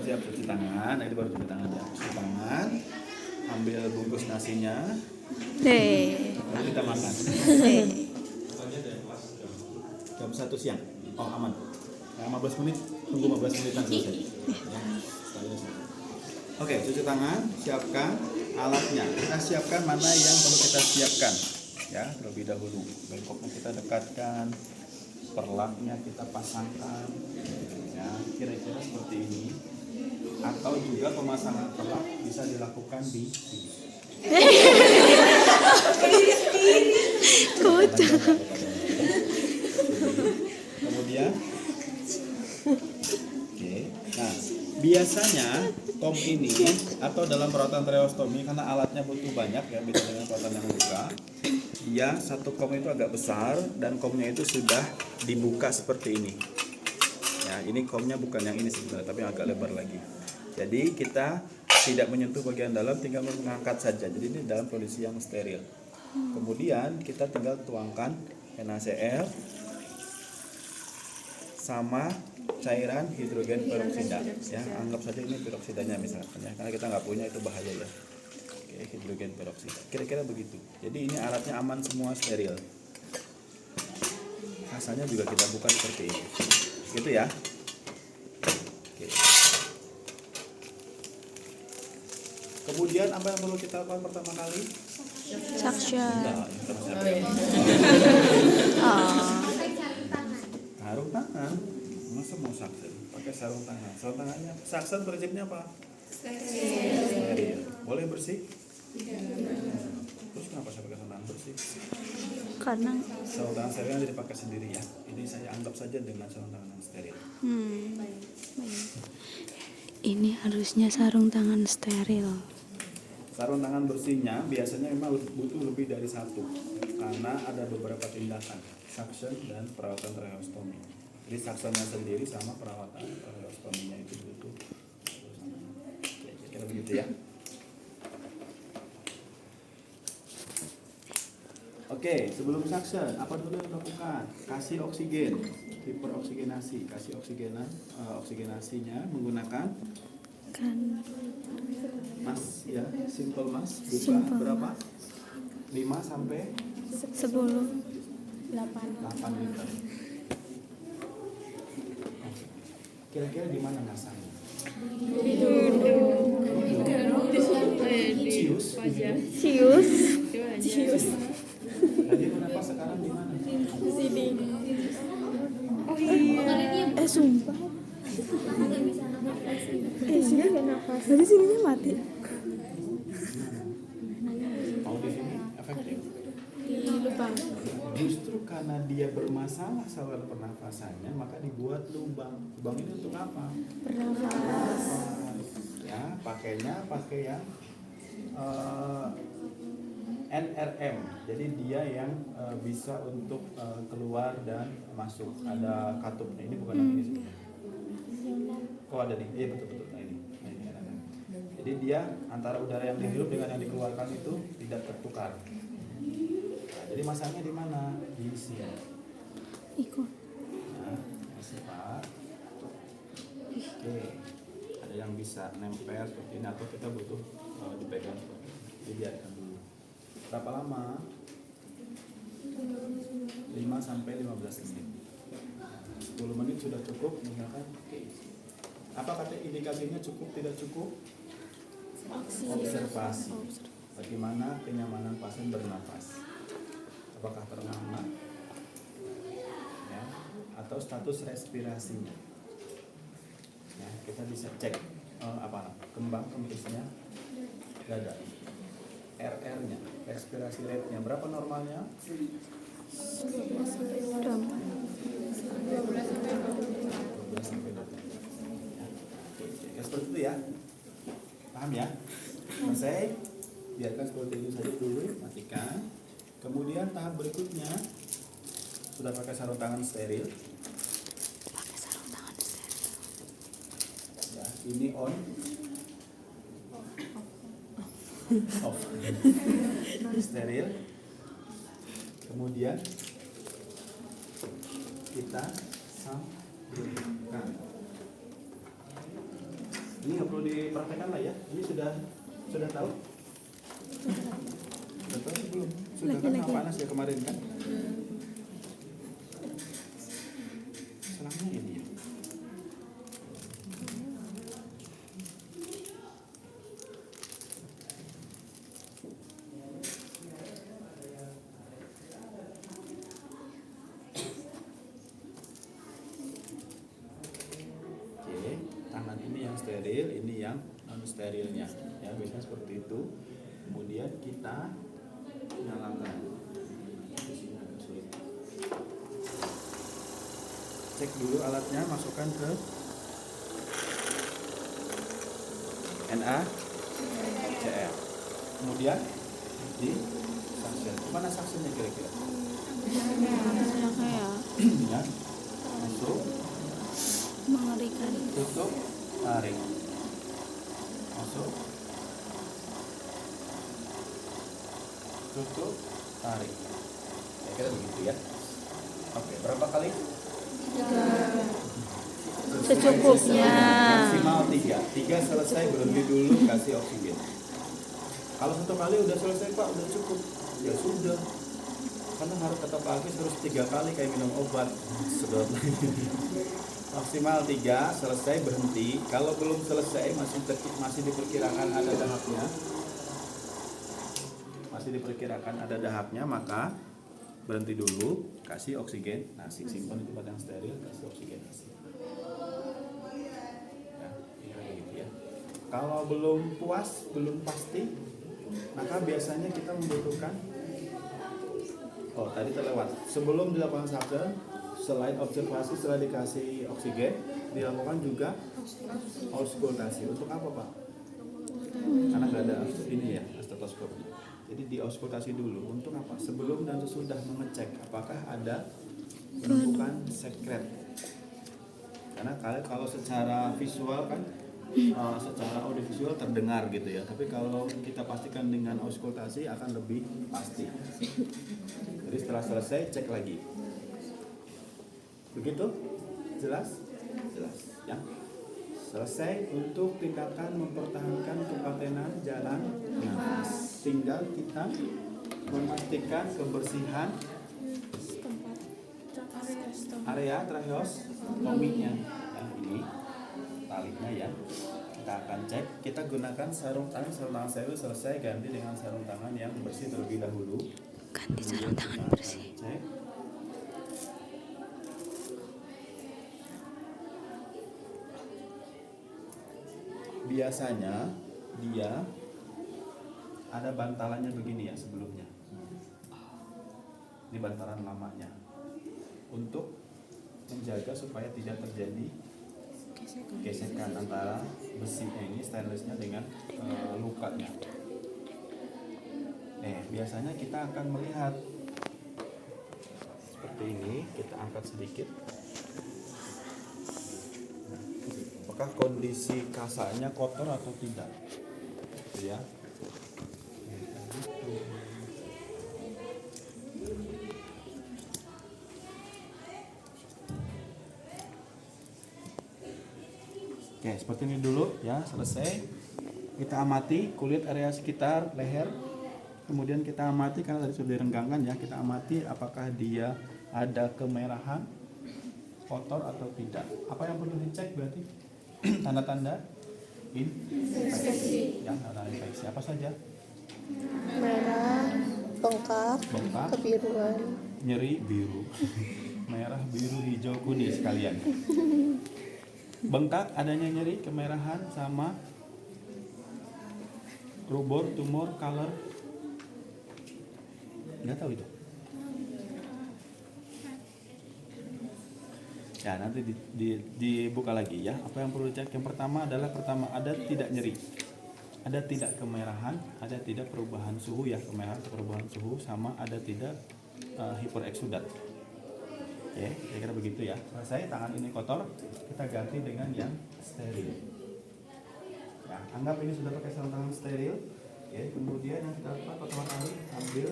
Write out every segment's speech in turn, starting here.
siap cuci tangan. Nah, itu baru cuci tangan ya. Cuci tangan, ambil bungkus nasinya, lalu kita makan. Jam 1 siang. Oh, aman. Nah, 15 menit, tunggu 15 menitan selesai. Oke, cuci tangan, siapkan alatnya. Kita siapkan mana yang perlu kita siapkan. Ya, terlebih dahulu. Bengkoknya kita dekatkan, perlaknya kita pasangkan. Ya, kira-kira seperti ini. Atau juga pemasangan perlak bisa dilakukan di sini. Kemudian, oke. Nah, biasanya kom ini atau dalam perawatan tracheostomi karena alatnya butuh banyak ya, beda dengan perawatan yang luka. Dia satu kom itu agak besar dan komnya itu sudah dibuka seperti ini. Ya, ini komnya bukan yang ini sebenarnya, tapi agak lebar lagi. Jadi kita tidak menyentuh bagian dalam, tinggal mengangkat saja. Jadi ini dalam kondisi yang steril. Kemudian kita tinggal tuangkan NaCl sama cairan hidrogen peroksida. Ya, anggap saja ini peroksidanya misalkan ya, karena kita nggak punya itu bahaya ya. Oke, hidrogen peroksida. Kira-kira begitu. Jadi ini alatnya aman semua, steril. Rasanya juga kita buka seperti ini. Gitu ya. Oke. Kemudian apa yang perlu kita lakukan pertama kali? Suction. Sarung tangan. Masa mau suction? Pakai sarung tangan. Sarung tangannya, suction prinsipnya apa? Steril. Boleh bersih? Terus kenapa saya pakai sarung tangan bersih? Karena Sarung tangan steril jadi dipakai sendiri ya. Ini saya anggap saja dengan sarung tangan yang steril. ini harusnya sarung tangan steril. Sarung tangan bersihnya biasanya memang butuh lebih dari satu karena ada beberapa tindakan suction dan perawatan tracheostomi. Jadi suctionnya sendiri sama perawatan tracheostominya itu butuh. Kira begitu ya. Oke, sebelum suction apa dulu yang dilakukan? Kasih oksigen, hiperoksigenasi, kasih oksigenasinya menggunakan mas ya, simple mas, buka berapa? 5 sampai 10 8 liter. Kira-kira di mana masangnya? Cius. Tadi kenapa sekarang di mana? Sini. Sumpah. Sini gak nafas. Tadi sininya mati. Mau di sini efektif? Di lubang. Justru karena dia bermasalah saluran pernafasannya, maka dibuat lubang. Lubang ini untuk apa? Bernafas. Ya, pakainya pakai yang NRM. Jadi dia yang bisa untuk keluar dan masuk. Ada katupnya. Ini bukan yang ini sebenarnya. Oh ada nih. Iya betul. Nah ini NRM. Jadi dia antara udara yang dihirup dengan yang dikeluarkan itu tidak tertukar. Nah, jadi masangnya di mana? Di sini. Ikut. Nah, masih Pak. Oke. Ada yang bisa nempel seperti ini atau kita butuh dipegang seperti ini. Dibiarkan dulu. Berapa lama? 5 sampai 15 menit. 10 menit sudah cukup, misalkan. Oke. Apa kata indikasinya cukup tidak cukup? Observasi. Bagaimana kenyamanan pasien bernafas? Apakah terhangat? Ya, atau status respirasinya? Ya, kita bisa cek kembang kempisnya dada. RR-nya, respirasi rate-nya berapa normalnya? 12 sampai 20. Ya, seperti itu ya. Paham ya? Selesai. Biarkan seperti itu saja dulu, matikan. Kemudian tahap berikutnya sudah pakai sarung tangan steril. Ya, ini on. Off. Steril. Kemudian kita sambungkan. Ini nggak perlu dipraktekkan lah ya. Ini sudah tahu? Sudah tahu sih belum? Sudah kan Lagi. panas ya kemarin kan? Selangnya ini ya. Oke, tangan ini yang steril, ini yang non sterilnya. Ya, biasanya seperti itu. Kemudian kita nyalakan. Di sini agak sulit. Cek dulu alatnya, masukkan ke NaCl. Kemudian di suction. Mana suctionnya kira-kira? Harusnya kayak Ya, masuk, mengerikan. tutup, tarik. Masuk, tutup, tarik. Ya, kira begitu ya. Oke, berapa kali? Secukupnya. Maksimal 3. 3 selesai, berhenti dulu, kasih oksigen. Kalau 1 kali udah selesai Pak, udah cukup. Ya sudah. Karena harus tetap habis harus 3 kali kayak minum obat. Sedot lagi. Maksimal 3, selesai berhenti. Kalau belum selesai masih diperkirakan ada dahaknya. Masih diperkirakan ada dahaknya, maka berhenti dulu, kasih oksigen nasi, simpan di tempat yang steril, kasih oksigen nasi. Ya, kira begitu ya. Kalau belum puas, belum pasti, maka biasanya kita membutuhkan. Oh, tadi terlewat. Sebelum dilakukan suction, selain observasi setelah dikasih oksigen, dilakukan juga auskultasi. Untuk apa Pak? Karena nggak ada ini ya, stetoskop. Jadi diauskultasi dulu. Untuk apa? Sebelum dan sesudah mengecek apakah ada penumpukan sekret. Karena kalau secara visual kan, secara audiovisual terdengar gitu ya. Tapi kalau kita pastikan dengan auskultasi akan lebih pasti. Jadi setelah selesai cek lagi. Begitu? Jelas? Jelas. Ya. Selesai untuk tindakan mempertahankan kepatenan jalan nafas. Tinggal kita memastikan kebersihan area tracheostominya. Ya, ini talinya ya. Kita akan cek. Kita gunakan sarung tangan steril selesai, ganti dengan sarung tangan yang bersih terlebih dahulu. Ganti sarung tangan bersih. Cek. Biasanya dia ada bantalannya begini ya sebelumnya. Ini bantalan lamanya untuk menjaga supaya tidak terjadi gesekan antara besinya ini, stainlessnya dengan lukanya. Biasanya kita akan melihat seperti ini. Kita angkat sedikit. Apakah kondisi kasanya kotor atau tidak? Ya. Oke, seperti ini dulu ya, selesai. Kita amati kulit area sekitar leher. Kemudian kita amati, karena tadi sudah direnggangkan ya, kita amati apakah dia ada kemerahan, kotor atau tidak. Apa yang perlu dicek berarti? Tanda-tanda infeksi. Ya, tanda infeksi apa saja? Merah, bengkak, kebiruan. Nyeri biru. Merah, biru, hijau, kuning sekalian. Bengkak, adanya nyeri, kemerahan, sama rubor, tumor, color. Nggak tahu itu. Ya, nanti dibuka lagi ya. Apa yang perlu dicek? Yang pertama adalah ada tidak nyeri, ada tidak kemerahan, ada tidak perubahan suhu ya, kemerahan atau perubahan suhu, sama ada tidak hipereksudat. Oke, kira-kira begitu ya. Selesai, tangan ini kotor, kita ganti dengan yang steril. Ya, anggap ini sudah pakai sarung tangan steril. Oke, kemudian yang kita lakukan pertama kali ambil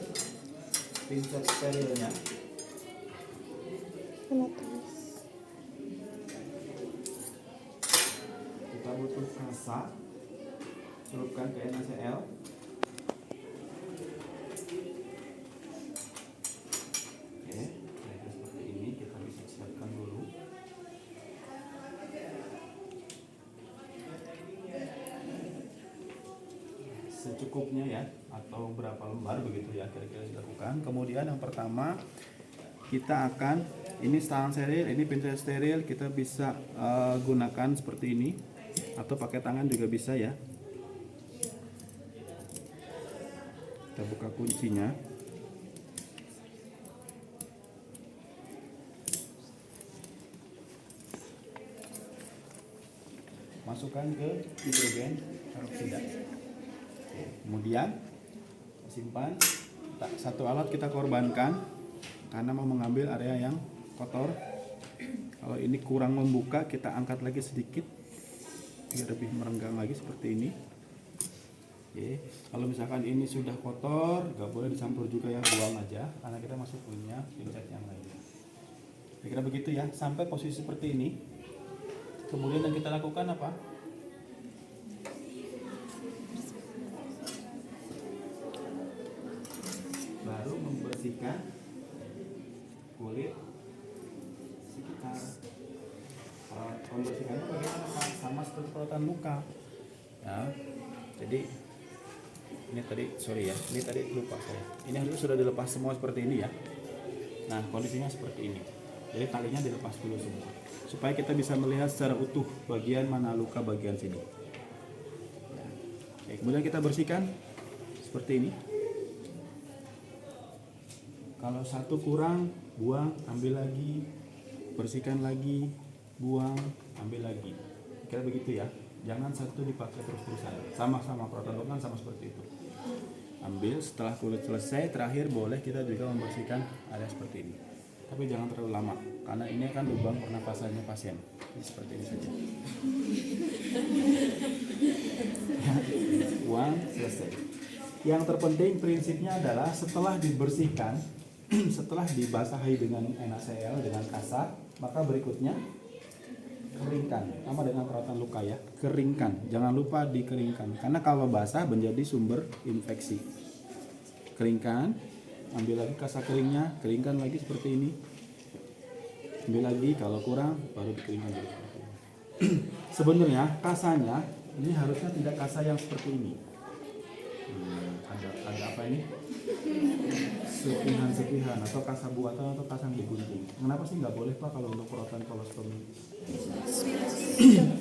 pincet sterilnya. Kita butuh kasa, celupkan ke NaCl. Oke, kira-kira seperti ini. Kita bisa siapkan dulu. Secukupnya ya, atau berapa lembar begitu ya kira-kira dilakukan. Kemudian yang pertama kita akan, ini tangan steril, ini pinset steril, kita bisa gunakan seperti ini atau pakai tangan juga bisa ya. Kita buka kuncinya. Masukkan ke hidrogen peroksida. Kemudian simpan. Satu alat kita korbankan karena mau mengambil area yang kotor. Kalau ini kurang membuka, kita angkat lagi sedikit biar lebih merenggang lagi seperti ini. Oke. Kalau misalkan ini sudah kotor, nggak boleh dicampur juga ya, buang aja karena kita masih punya pinset yang lainnya. Kira-kira begitu ya, sampai posisi seperti ini. Kemudian yang kita lakukan apa? Baru membersihkan kulit sekitar. Pembersihannya bagaimana Pak? Sama seperti perawatan luka ya. Jadi ini tadi lupa saya. Ini harusnya sudah dilepas semua seperti ini ya. Nah, kondisinya seperti ini. Jadi talinya dilepas dulu semua supaya kita bisa melihat secara utuh bagian mana luka bagian sini. Oke, kemudian kita bersihkan seperti ini. Kalau satu kurang, buang, ambil lagi, bersihkan lagi, buang, ambil lagi. Kira begitu ya. Jangan satu dipakai terus-terusan. Sama-sama perawatan luka sama seperti itu. Ambil setelah kulit selesai, terakhir boleh kita juga membersihkan area seperti ini. Tapi jangan terlalu lama karena ini kan lubang pernapasannya pasien. Jadi seperti ini saja. Buang, selesai. Yang terpenting prinsipnya adalah setelah dibersihkan, setelah dibasahi dengan NaCl dengan kasa, maka berikutnya keringkan. Sama dengan perawatan luka ya, keringkan. Jangan lupa dikeringkan karena kalau basah menjadi sumber infeksi. Keringkan, ambil lagi kasa keringnya, keringkan lagi seperti ini. Ambil lagi, kalau kurang baru dikeringkan jadi seperti ini. Sebenarnya kasanya ini harusnya tidak kasa yang seperti ini. Ada apa ini? Sepihan atau kasa buatan atau kasa yang digunting. Kenapa sih nggak boleh Pak kalau untuk perawatan kolostomi?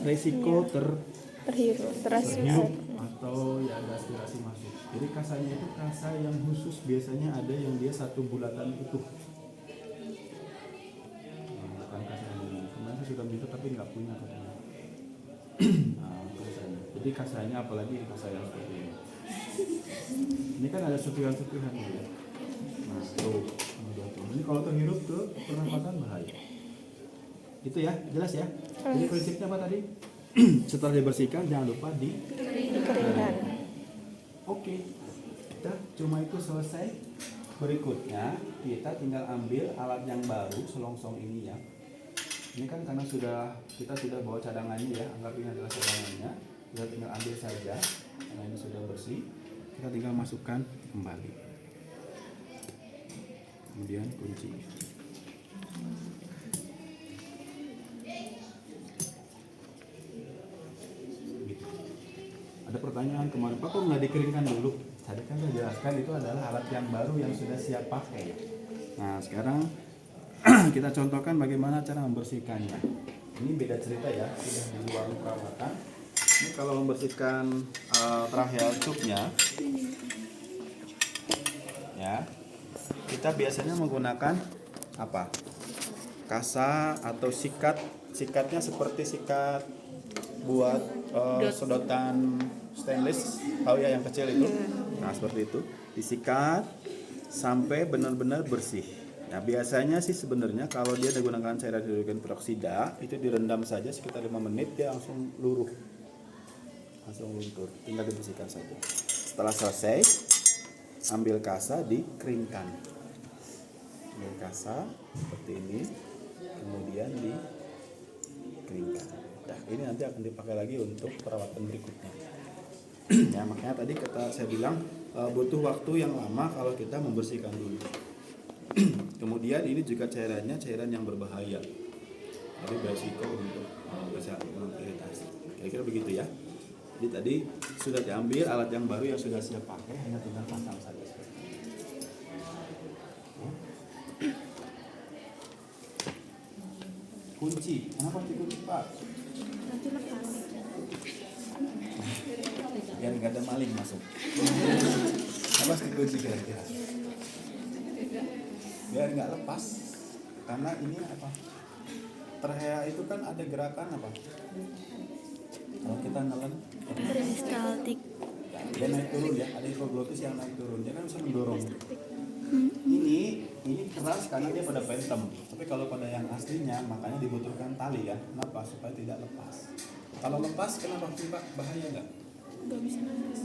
Resiko terhirup atau ya ada aspirasi masuk. Jadi kasanya itu kasa yang khusus, biasanya ada yang dia satu bulatan utuh. Bukan kasa ini. Kemarin saya sudah minta tapi nggak punya katanya. Kasanya. Jadi kasanya apalagi kasa yang seperti ini. Ini kan ada setihan-setihan ya. Nah, tuh. Ini kalau terhirup ke pernapasan bahaya. Itu ya, jelas ya. Jadi prinsipnya apa tadi? Setelah dibersihkan jangan lupa dikeringkan. Oke. Kita cuma itu selesai. Berikutnya kita tinggal ambil alat yang baru, selongsong ini ya. Ini kan karena kita sudah bawa cadangannya ya, anggap ini adalah cadangannya. Kita tinggal ambil saja. Karena ini sudah bersih. Kita tinggal masukkan kembali. Kemudian kunci. Ada pertanyaan kemarin, Pak kok nggak dikeringkan dulu? Tadi kan saya jelaskan itu adalah alat yang baru yang sudah siap pakai. Nah sekarang kita contohkan bagaimana cara membersihkannya. Ini beda cerita ya, sudah di luar perawatan. Ini kalau membersihkan tracheal tube-nya, ya kita biasanya menggunakan apa? Kasa atau sikat. Sikatnya seperti sikat buat sedotan stainless, tahu ya yang kecil itu. Nah seperti itu, disikat sampai benar-benar bersih. Nah biasanya sih sebenarnya kalau dia menggunakan cairan hidrogen peroksida itu direndam saja sekitar 5 menit dia langsung luruh, langsung luntur, tinggal dibersihkan saja. Setelah selesai, ambil kasa, dikeringkan. Ambil kasa seperti ini, kemudian dikeringkan. Ya, ini nanti akan dipakai lagi untuk perawatan berikutnya. Ya, makanya tadi saya bilang butuh waktu yang lama kalau kita membersihkan dulu. Kemudian ini juga cairan yang berbahaya. Jadi beresiko untuk kesehatan iritasi. Kira-kira begitu ya. Jadi tadi sudah diambil alat yang baru yang sudah siap pakai, hanya tinggal pasang saja. Kunci, kenapa dikunci Pak? Nanti lepas. Biar nggak ada maling masuk. Apa dikunci kira-kira? Biar nggak lepas, karena ini apa? Trachea itu kan ada gerakan apa? Kalau kita nelen, Peristaltik. dia naik turun ya, ada hipoglotis yang naik turun, dia kan bisa mendorong. Ini keras karena dia pada pentem. Tapi kalau pada yang aslinya, makanya dibutuhkan tali ya. Kenapa? Supaya tidak lepas. Kalau lepas, kenapa sih Pak? Bahaya nggak? Nggak bisa nafas.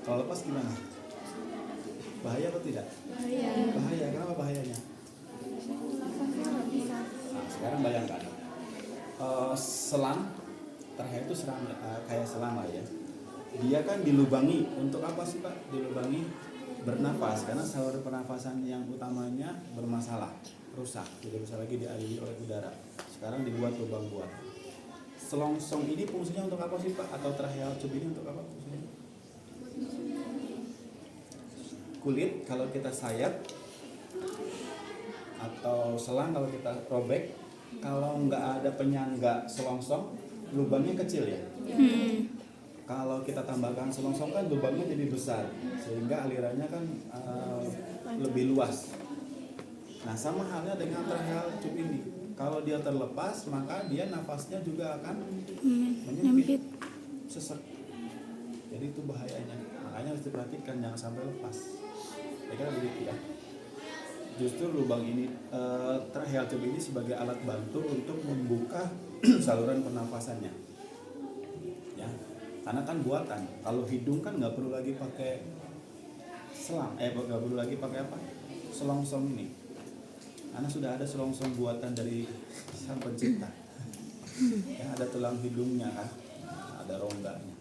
Kalau lepas gimana? Bahaya atau tidak? Bahaya. Bahaya. Kenapa bahayanya? Nafasnya nggak bisa. Nah, sekarang bayangkan. Selang, trachea itu kayak selang lah ya. Dia kan dilubangi untuk apa sih Pak? Dilubangi bernafas, karena saluran pernafasan yang utamanya bermasalah, rusak, tidak bisa lagi dialiri oleh udara. Sekarang dibuat lubang buat. Selongsong ini fungsinya untuk apa sih Pak? Atau tracheal tube ini untuk apa fungsinya? Kulit kalau kita sayat, atau selang kalau kita robek, kalau nggak ada penyangga selongsong, lubangnya kecil ya. Kalau kita tambahkan selongsong kan lubangnya jadi besar, sehingga alirannya kan lebih luas. Nah, sama halnya dengan tracheal tube ini. Kalau dia terlepas, maka dia nafasnya juga akan menyempit, sesek. Jadi itu bahayanya. Makanya harus diperhatikan, jangan sampai lepas. Kira-kira begitu ya. Justru lubang ini, tracheal tube ini sebagai alat bantu untuk membuka saluran pernafasannya. Ya, karena kan buatan. Kalau hidung kan nggak perlu lagi pakai selang, nggak perlu lagi pakai apa? Selongsong ini. Karena sudah ada selongsong buatan dari Sang Pencipta. Ya, ada tulang hidungnya kan, ada rongganya.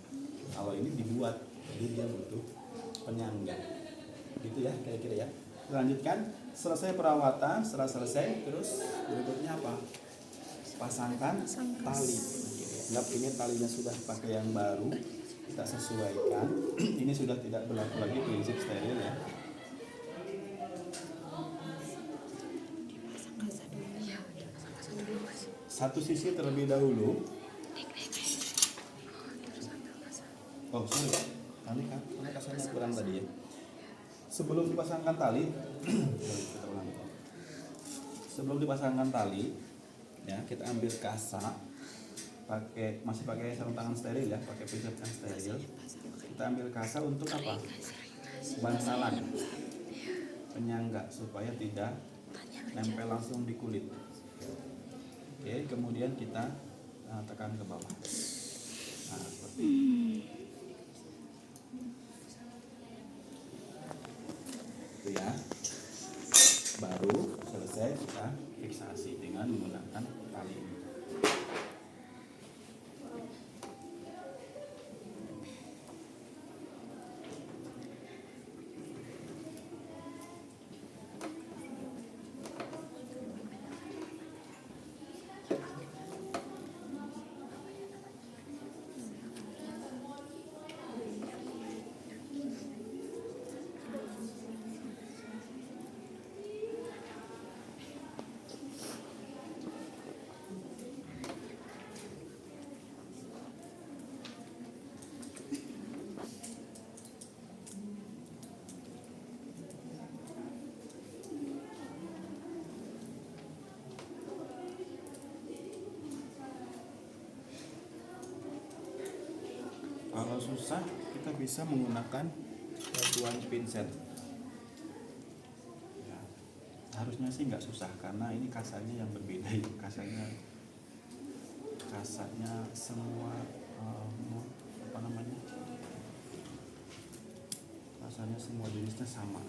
Kalau ini dibuat, jadi dia butuh penyangga. Gitu ya, kira-kira ya. Lanjutkan, selesai perawatan, setelah selesai, terus berikutnya apa? Pasangkan tali. Anggap ini talinya sudah pakai yang baru, kita sesuaikan. Ini sudah tidak berlaku lagi prinsip steril ya. Satu sisi terlebih dahulu. Oh, sorry. Tali kasarnya kurang tadi ya. Sebelum dipasangkan tali, ya kita ambil kasa, masih pakai sarung tangan steril ya, pakai pincet yang steril. Kita ambil kasa untuk apa? Bantalan, penyangga supaya tidak nempel langsung di kulit. Oke, kemudian kita tekan ke bawah. Nah, seperti ini. Itu ya. Baru selesai kita fiksasi dengan menggunakan tali ini. Kalau susah, kita bisa menggunakan bantuan pinset. Ya, harusnya sih nggak susah karena ini kasanya yang berbeda. Kasanya semua apa namanya? Kasanya semua jenisnya sama.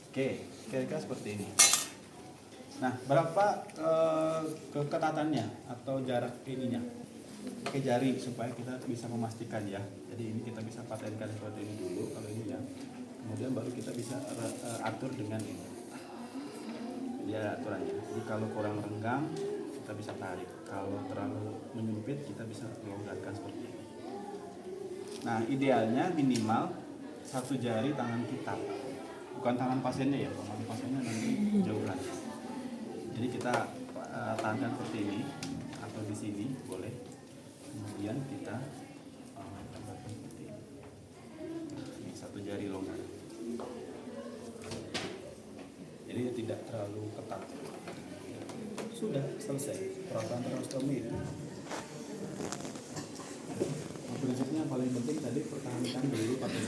Oke, kira-kira seperti ini. Nah, berapa keketatannya atau jarak ininya? Pakai jari supaya kita bisa memastikan ya. Jadi ini kita bisa patenkan seperti ini dulu kalau ini ya. Kemudian baru kita bisa atur dengan ini. Ya aturannya. Jadi kalau kurang renggang kita bisa tarik. Kalau terlalu menyempit kita bisa longgarkan seperti ini. Nah, idealnya minimal satu jari tangan kita. Bukan tangan pasiennya ya, tangan pasiennya nanti jauh lagi. Jadi kita tahankan seperti ini atau di sini boleh. Kemudian kita tambahkan seperti ini. Ini satu jari longgar. Jadi tidak terlalu ketat. Sudah selesai perawatan tracheostomy itu. Prinsipnya paling penting tadi pertahankan dulu pakai